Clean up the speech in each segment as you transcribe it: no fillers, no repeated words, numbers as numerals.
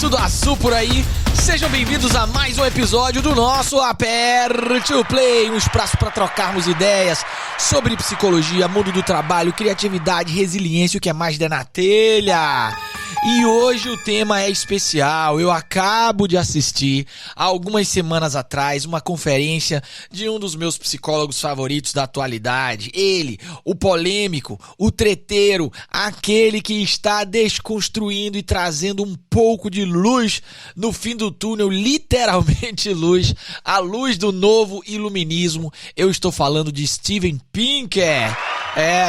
tudo azul por aí? Sejam bem-vindos a mais um episódio do nosso Aperte o Play, um espaço para trocarmos ideias sobre psicologia, mundo do trabalho, criatividade, resiliência, o que é mais der na telha. E hoje o tema é especial. Eu acabo de assistir, há algumas semanas atrás, uma conferência de um dos meus psicólogos favoritos da atualidade. Ele, o polêmico, o treteiro, aquele que está desconstruindo e trazendo um pouco de luz no fim do túnel, literalmente luz, a luz do novo iluminismo. Eu estou falando de Steven Pinker.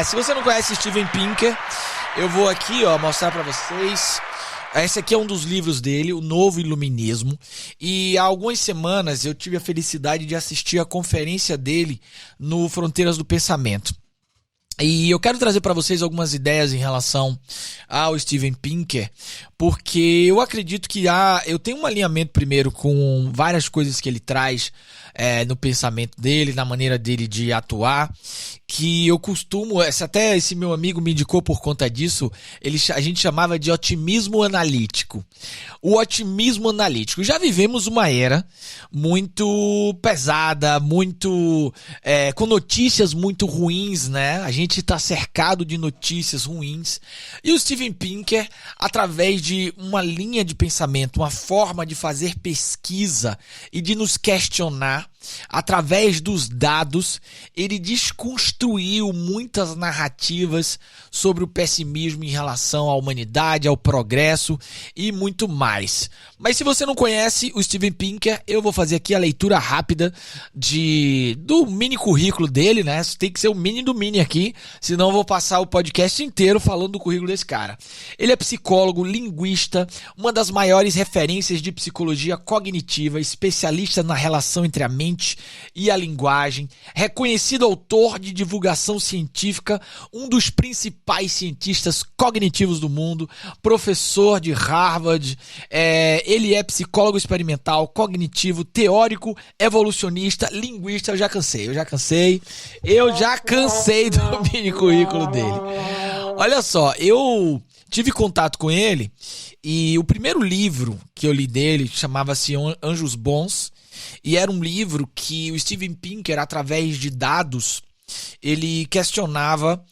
Se você não conhece Steven Pinker, eu vou aqui, mostrar pra vocês. Esse aqui é um dos livros dele, O Novo Iluminismo. E há algumas semanas eu tive a felicidade de assistir a conferência dele no Fronteiras do Pensamento. E eu quero trazer para vocês algumas ideias em relação ao Steven Pinker, porque eu acredito que eu tenho um alinhamento primeiro com várias coisas que ele traz no pensamento dele, na maneira dele de atuar, que eu costumo, até esse meu amigo me indicou por conta disso, a gente chamava de otimismo analítico. O otimismo analítico. Já vivemos uma era muito pesada, muito com notícias muito ruins, né? A gente está cercado de notícias ruins. E o Steven Pinker, através de uma linha de pensamento, uma forma de fazer pesquisa e de nos questionar, através dos dados, ele desconstruiu muitas narrativas sobre o pessimismo em relação à humanidade, ao progresso e muito mais. Mas se você não conhece o Steven Pinker, eu vou fazer aqui a leitura rápida do mini currículo dele, né? Tem que ser o mini do mini aqui, senão eu vou passar o podcast inteiro falando do currículo desse cara. Ele é psicólogo, linguista, uma das maiores referências de psicologia cognitiva, especialista na relação entre a mente e a linguagem, reconhecido autor de divulgação científica, um dos principais cientistas cognitivos do mundo, professor de Harvard, ele é psicólogo experimental, cognitivo, teórico, evolucionista, linguista. Eu já cansei do mini currículo dele. Olha só, eu tive contato com ele e o primeiro livro que eu li dele chamava-se Anjos Bons. E era um livro que o Steven Pinker, através de dados, ele questionava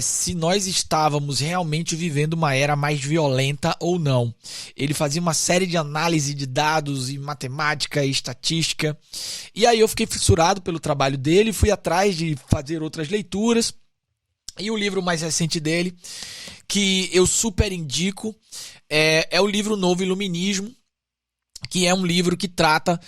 se nós estávamos realmente vivendo uma era mais violenta ou não. Ele fazia uma série de análise de dados e matemática e estatística. E aí eu fiquei fissurado pelo trabalho dele, fui atrás de fazer outras leituras. E o livro mais recente dele, que eu super indico, é o livro Novo Iluminismo, que é um livro que trata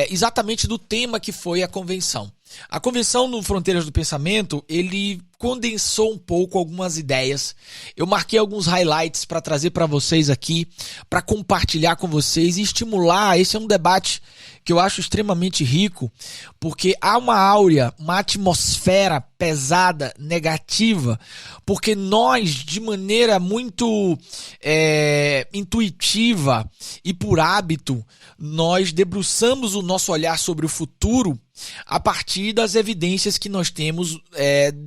exatamente do tema que foi a convenção. A convenção no Fronteiras do Pensamento, ele condensou um pouco algumas ideias. Eu marquei alguns highlights para trazer para vocês aqui, para compartilhar com vocês e estimular. Esse é um debate que eu acho extremamente rico, porque há uma áurea, uma atmosfera pesada, negativa, porque nós, de maneira muito intuitiva e por hábito, nós debruçamos o nosso olhar sobre o futuro a partir das evidências que nós temos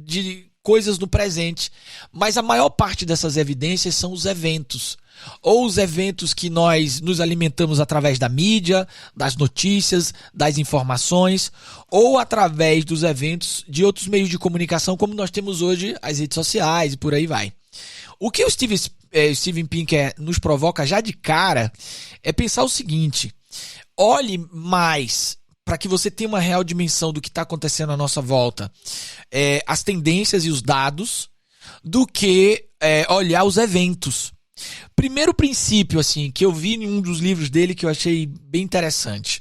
de coisas no presente. Mas a maior parte dessas evidências são os eventos. Ou os eventos que nós nos alimentamos através da mídia, das notícias, das informações, ou através dos eventos de outros meios de comunicação, como nós temos hoje as redes sociais e por aí vai. O que o Steven Pinker nos provoca já de cara é pensar o seguinte: olhe mais para que você tenha uma real dimensão do que está acontecendo à nossa volta, as tendências e os dados, do que olhar os eventos. Primeiro princípio assim, que eu vi em um dos livros dele que eu achei bem interessante.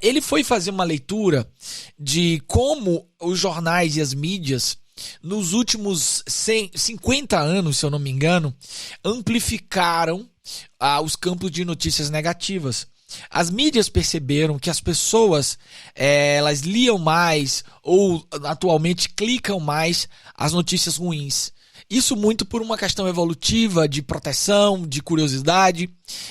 Ele foi fazer uma leitura de como os jornais e as mídias, nos últimos 50 anos, se eu não me engano, amplificaram os campos de notícias negativas. As mídias perceberam que as pessoas elas liam mais ou atualmente clicam mais as notícias ruins. Isso muito por uma questão evolutiva, de proteção, de curiosidade.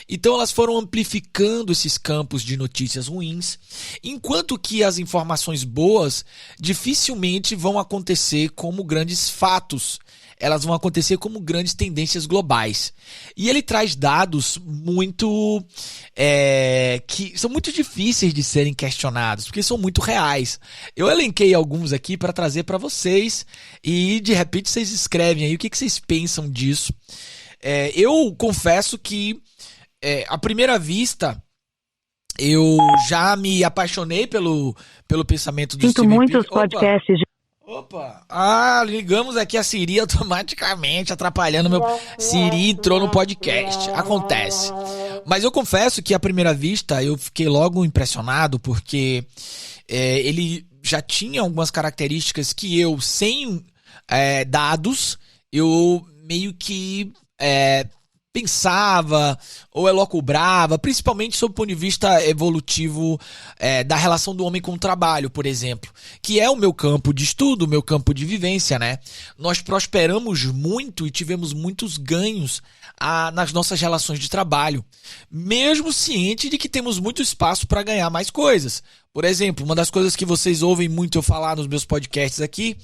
Então elas foram amplificando esses campos de notícias ruins, enquanto que as informações boas dificilmente vão acontecer como grandes fatos elas vão acontecer como grandes tendências globais. E ele traz dados muito que são muito difíceis de serem questionados, porque são muito reais. Eu elenquei alguns aqui para trazer para vocês e de repente vocês escrevem aí o que vocês pensam disso. Eu confesso que à primeira vista eu já me apaixonei pelo pensamento do Sinto Steven muitos Pinker. podcasts de... Opa! ligamos aqui a Siri automaticamente, atrapalhando meu... Siri entrou no podcast. Acontece. Mas eu confesso que à primeira vista eu fiquei logo impressionado, porque ele já tinha algumas características que eu, sem dados, eu meio que pensava ou elucubrava, principalmente sob o ponto de vista evolutivo da relação do homem com o trabalho, por exemplo, que é o meu campo de estudo, o meu campo de vivência, né? Nós prosperamos muito e tivemos muitos ganhos nas nossas relações de trabalho, mesmo ciente de que temos muito espaço para ganhar mais coisas. Por exemplo, uma das coisas que vocês ouvem muito eu falar nos meus podcasts aqui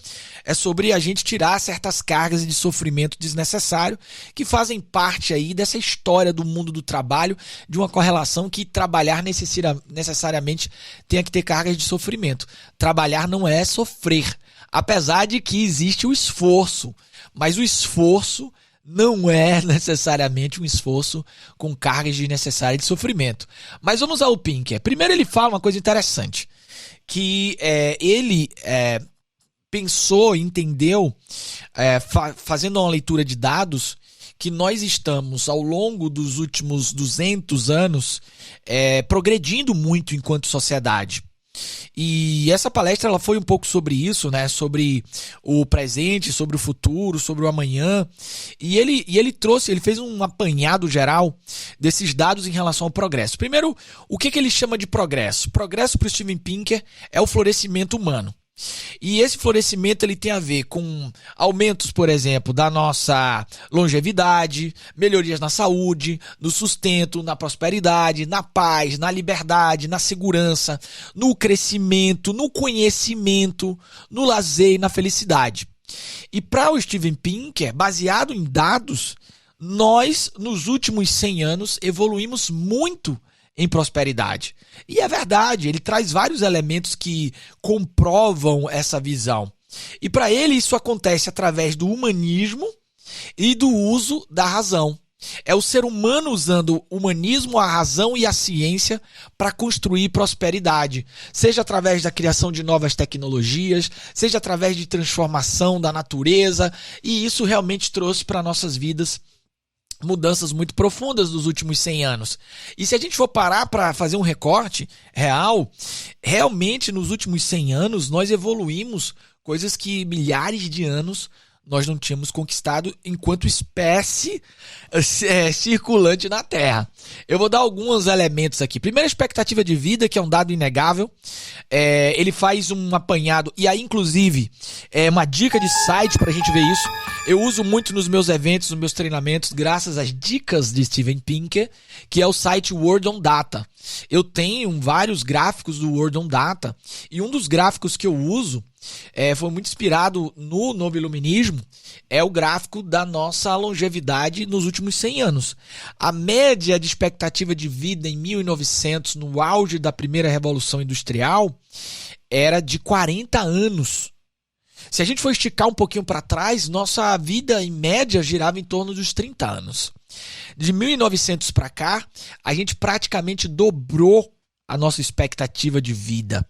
é sobre a gente tirar certas cargas de sofrimento desnecessário que fazem parte aí dessa história do mundo do trabalho, de uma correlação que trabalhar necessariamente tenha que ter cargas de sofrimento. Trabalhar não é sofrer, apesar de que existe o esforço, mas o esforço não é necessariamente um esforço com cargas desnecessárias de sofrimento. Mas vamos ao Pinker. Primeiro ele fala uma coisa interessante, que ele pensou, entendeu, fazendo uma leitura de dados, que nós estamos, ao longo dos últimos 200 anos, progredindo muito enquanto sociedade. E essa palestra ela foi um pouco sobre isso, né? Sobre o presente, sobre o futuro, sobre o amanhã. E ele fez um apanhado geral desses dados em relação ao progresso. Primeiro, o que ele chama de progresso? Progresso para o Steven Pinker é o florescimento humano. E esse florescimento ele tem a ver com aumentos, por exemplo, da nossa longevidade, melhorias na saúde, no sustento, na prosperidade, na paz, na liberdade, na segurança, no crescimento, no conhecimento, no lazer e na felicidade. E para o Steven Pinker, baseado em dados, nós, nos últimos 100 anos, evoluímos muito em prosperidade. E é verdade, ele traz vários elementos que comprovam essa visão. E para ele isso acontece através do humanismo e do uso da razão. É o ser humano usando o humanismo, a razão e a ciência para construir prosperidade. Seja através da criação de novas tecnologias, seja através de transformação da natureza. E isso realmente trouxe para nossas vidas mudanças muito profundas nos últimos 100 anos. E se a gente for parar para fazer um recorte real, realmente nos últimos 100 anos nós evoluímos coisas que milhares de anos nós não tínhamos conquistado enquanto espécie circulante na Terra. Eu vou dar alguns elementos aqui. Primeiro, a expectativa de vida, que é um dado inegável. Ele faz um apanhado, e aí, inclusive, uma dica de site para a gente ver isso. Eu uso muito nos meus eventos, nos meus treinamentos, graças às dicas de Steven Pinker, que é o site World on Data. Eu tenho vários gráficos do World on Data, e um dos gráficos que eu uso foi muito inspirado no Novo Iluminismo, é o gráfico da nossa longevidade nos últimos 100 anos. A média de expectativa de vida em 1900, no auge da primeira Revolução Industrial, era de 40 anos. Se a gente for esticar um pouquinho para trás, nossa vida em média girava em torno dos 30 anos. De 1900 para cá, a gente praticamente dobrou a nossa expectativa de vida.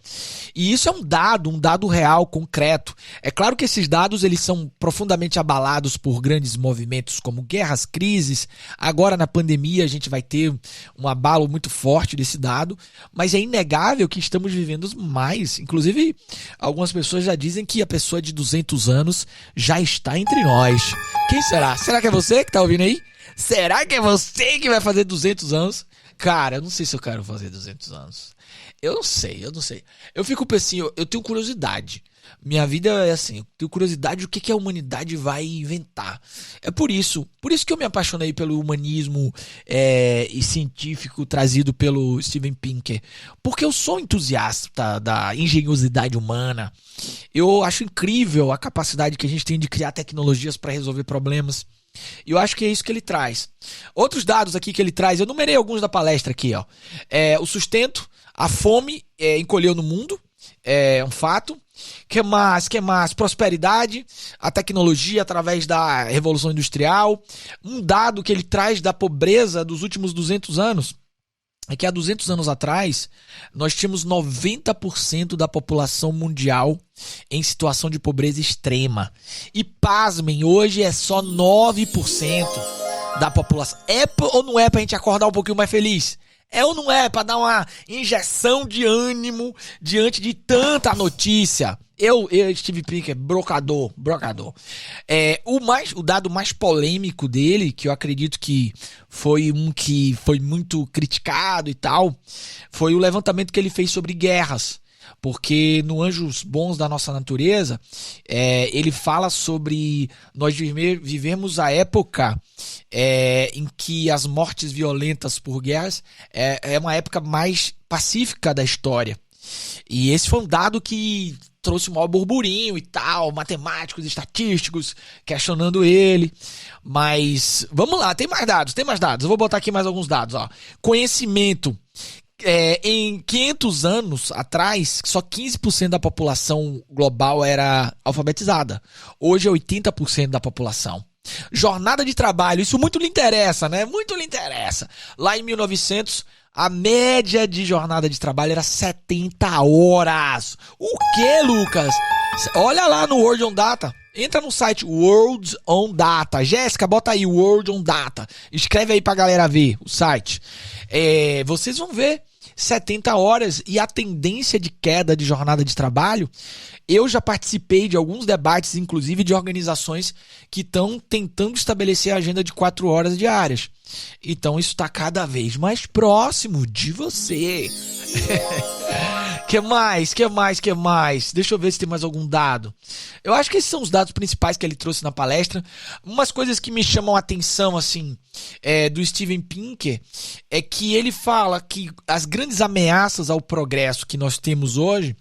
E isso é um dado real, concreto. É claro que esses dados eles são profundamente abalados por grandes movimentos como guerras, crises. Agora na pandemia a gente vai ter um abalo muito forte desse dado, mas é inegável que estamos vivendo mais. Inclusive, algumas pessoas já dizem que a pessoa de 200 anos já está entre nós. Quem será? Será que é você que está ouvindo aí? Será que é você que vai fazer 200 anos? Cara, eu não sei se eu quero fazer 200 anos. Eu não sei. Eu fico pensando, eu tenho curiosidade. Minha vida é assim, eu tenho curiosidade do que a humanidade vai inventar. É por isso que eu me apaixonei pelo humanismo e científico trazido pelo Steven Pinker. Porque eu sou entusiasta da engenhosidade humana. Eu acho incrível a capacidade que a gente tem de criar tecnologias para resolver problemas. E eu acho que é isso que ele traz. Outros dados aqui que ele traz, eu numerei alguns da palestra aqui, ó. O sustento, a fome encolheu no mundo, é um fato. Que mais? Prosperidade, a tecnologia através da Revolução Industrial. Um dado que ele traz da pobreza dos últimos 200 anos é que há 200 anos atrás nós tínhamos 90% da população mundial em situação de pobreza extrema. E pasmem, hoje é só 9% da população. É ou não é pra gente acordar um pouquinho mais feliz? É ou não é pra dar uma injeção de ânimo diante de tanta notícia? Eu Steve Pinker, brocador. O dado mais polêmico dele, que eu acredito que foi que foi muito criticado e tal, foi o levantamento que ele fez sobre guerras. Porque no Anjos Bons da Nossa Natureza, ele fala sobre nós vivemos a época em que as mortes violentas por guerras é uma época mais pacífica da história. E esse foi um dado que trouxe o maior burburinho e tal, matemáticos, estatísticos, questionando ele. Mas, vamos lá, tem mais dados. Eu vou botar aqui mais alguns dados, ó. Conhecimento. Em 500 anos atrás, só 15% da população global era alfabetizada. Hoje é 80% da população. Jornada de trabalho, isso muito lhe interessa, né? Muito lhe interessa. Lá em 1900, a média de jornada de trabalho era 70 horas. O que, Lucas? Olha lá no World on Data. Entra no site World on Data. Jéssica, bota aí World on Data. Escreve aí pra galera ver o site. Vocês vão ver 70 horas e a tendência de queda de jornada de trabalho. Eu já participei de alguns debates, inclusive de organizações que estão tentando estabelecer a agenda de 4 horas diárias. Então isso está cada vez mais próximo de você. Que mais? Deixa eu ver se tem mais algum dado. Eu acho que esses são os dados principais que ele trouxe na palestra. Umas coisas que me chamam a atenção, assim, do Steven Pinker, é que ele fala que as grandes ameaças ao progresso que nós temos hoje,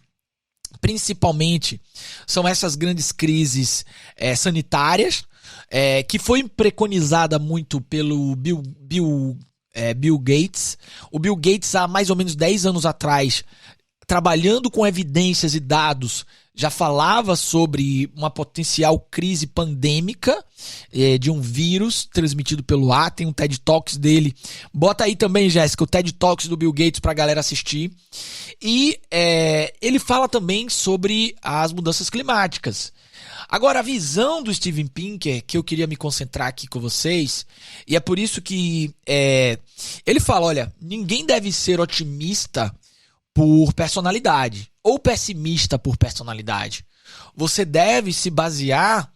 principalmente, são essas grandes crises sanitárias, que foi preconizada muito pelo Bill Gates. O Bill Gates, há mais ou menos 10 anos atrás, trabalhando com evidências e dados, já falava sobre uma potencial crise pandêmica de um vírus transmitido pelo ar. Tem um TED Talks dele. Bota aí também, Jéssica, o TED Talks do Bill Gates pra galera assistir. E ele fala também sobre as mudanças climáticas. Agora, a visão do Steven Pinker, que eu queria me concentrar aqui com vocês, e é por isso que ele fala, olha, ninguém deve ser otimista por personalidade ou pessimista por personalidade. Você deve se basear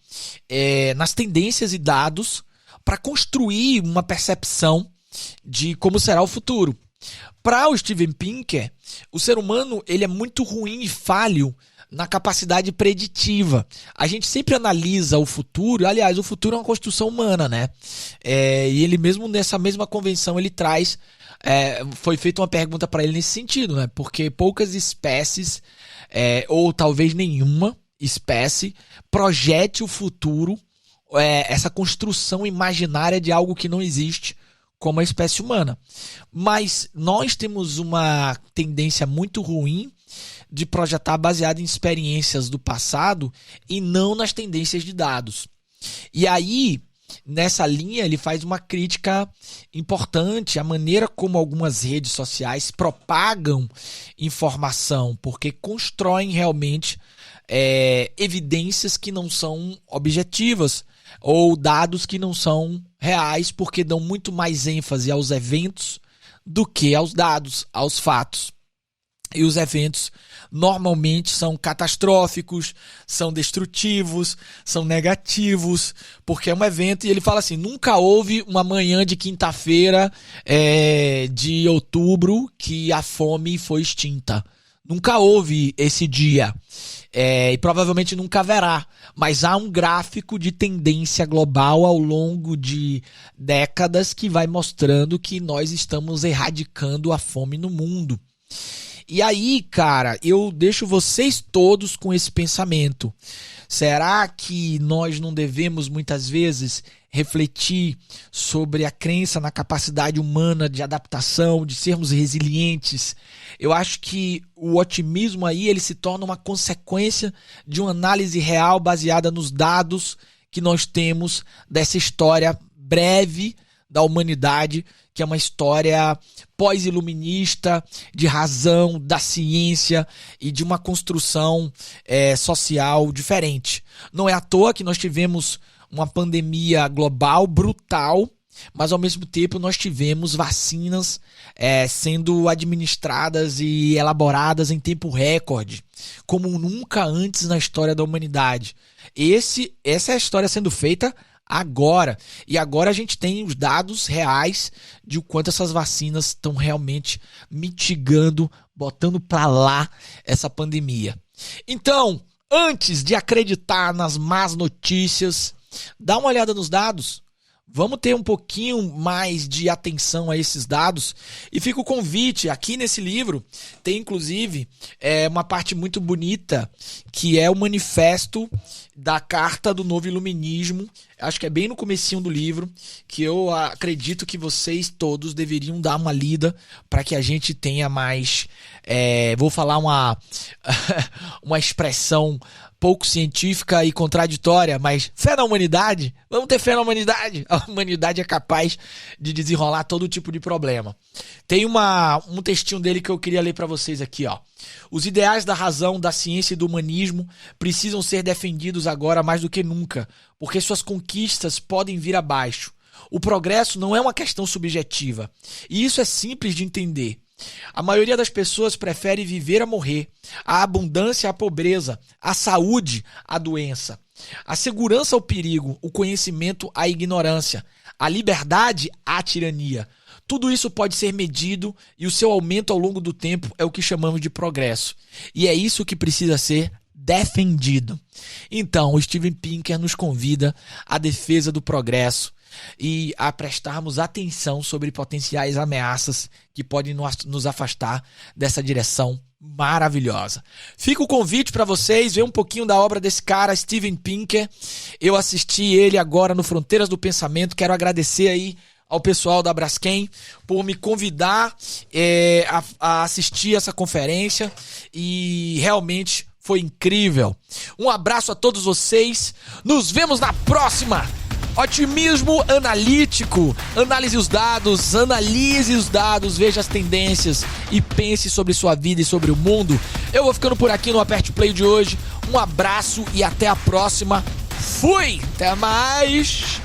nas tendências e dados para construir uma percepção de como será o futuro. Para o Steven Pinker, o ser humano ele é muito ruim e falho na capacidade preditiva. A gente sempre analisa o futuro. Aliás, o futuro é uma construção humana, né? E ele mesmo nessa mesma convenção ele traz... foi feita uma pergunta para ele nesse sentido, né? Porque poucas espécies, ou talvez nenhuma espécie, projete o futuro, essa construção imaginária de algo que não existe, como a espécie humana. Mas nós temos uma tendência muito ruim de projetar baseado em experiências do passado e não nas tendências de dados. E aí, nessa linha, ele faz uma crítica importante à maneira como algumas redes sociais propagam informação, porque constroem realmente evidências que não são objetivas ou dados que não são reais, porque dão muito mais ênfase aos eventos do que aos dados, aos fatos. E os eventos normalmente são catastróficos, são destrutivos, são negativos, porque é um evento, e ele fala assim, nunca houve uma manhã de quinta-feira de outubro que a fome foi extinta. Nunca houve esse dia. E provavelmente nunca haverá, mas há um gráfico de tendência global ao longo de décadas que vai mostrando que nós estamos erradicando a fome no mundo. E aí, cara, eu deixo vocês todos com esse pensamento. Será que nós não devemos muitas vezes refletir sobre a crença na capacidade humana de adaptação, de sermos resilientes? Eu acho que o otimismo aí ele se torna uma consequência de uma análise real baseada nos dados que nós temos dessa história breve da humanidade, que é uma história pós-iluminista, de razão, da ciência e de uma construção social diferente. Não é à toa que nós tivemos uma pandemia global brutal, mas ao mesmo tempo nós tivemos vacinas sendo administradas e elaboradas em tempo recorde, como nunca antes na história da humanidade. Essa é a história sendo feita agora. E agora a gente tem os dados reais de o quanto essas vacinas estão realmente mitigando, botando para lá essa pandemia. Então, antes de acreditar nas más notícias, dá uma olhada nos dados. Vamos ter um pouquinho mais de atenção a esses dados. E fica o convite, aqui nesse livro tem inclusive uma parte muito bonita, que é o manifesto da Carta do Novo Iluminismo. Acho que é bem no comecinho do livro, que eu acredito que vocês todos deveriam dar uma lida para que a gente tenha mais... vou falar uma expressão pouco científica e contraditória, mas fé na humanidade. Vamos ter fé na humanidade. A humanidade é capaz de desenrolar todo tipo de problema. Tem um textinho dele que eu queria ler para vocês aqui, ó. Os ideais da razão, da ciência e do humanismo precisam ser defendidos agora mais do que nunca, porque suas conquistas podem vir abaixo. O progresso não é uma questão subjetiva, e isso é simples de entender. A maioria das pessoas prefere viver a morrer, a abundância à pobreza, a saúde à doença, a segurança ao perigo, o conhecimento à ignorância, a liberdade à tirania. Tudo isso pode ser medido e o seu aumento ao longo do tempo é o que chamamos de progresso. E é isso que precisa ser defendido. Então, o Steven Pinker nos convida à defesa do progresso e a prestarmos atenção sobre potenciais ameaças que podem nos afastar dessa direção maravilhosa. Fica o convite para vocês ver um pouquinho da obra desse cara, Steven Pinker. Eu assisti ele agora no Fronteiras do Pensamento. Quero agradecer aí ao pessoal da Braskem por me convidar a assistir essa conferência e realmente foi incrível. Um abraço a todos vocês. Nos vemos na próxima. Otimismo analítico. Analise os dados, veja as tendências e pense sobre sua vida e sobre o mundo. Eu vou ficando por aqui no Aperte Play de hoje. Um abraço e até a próxima. Fui! Até mais!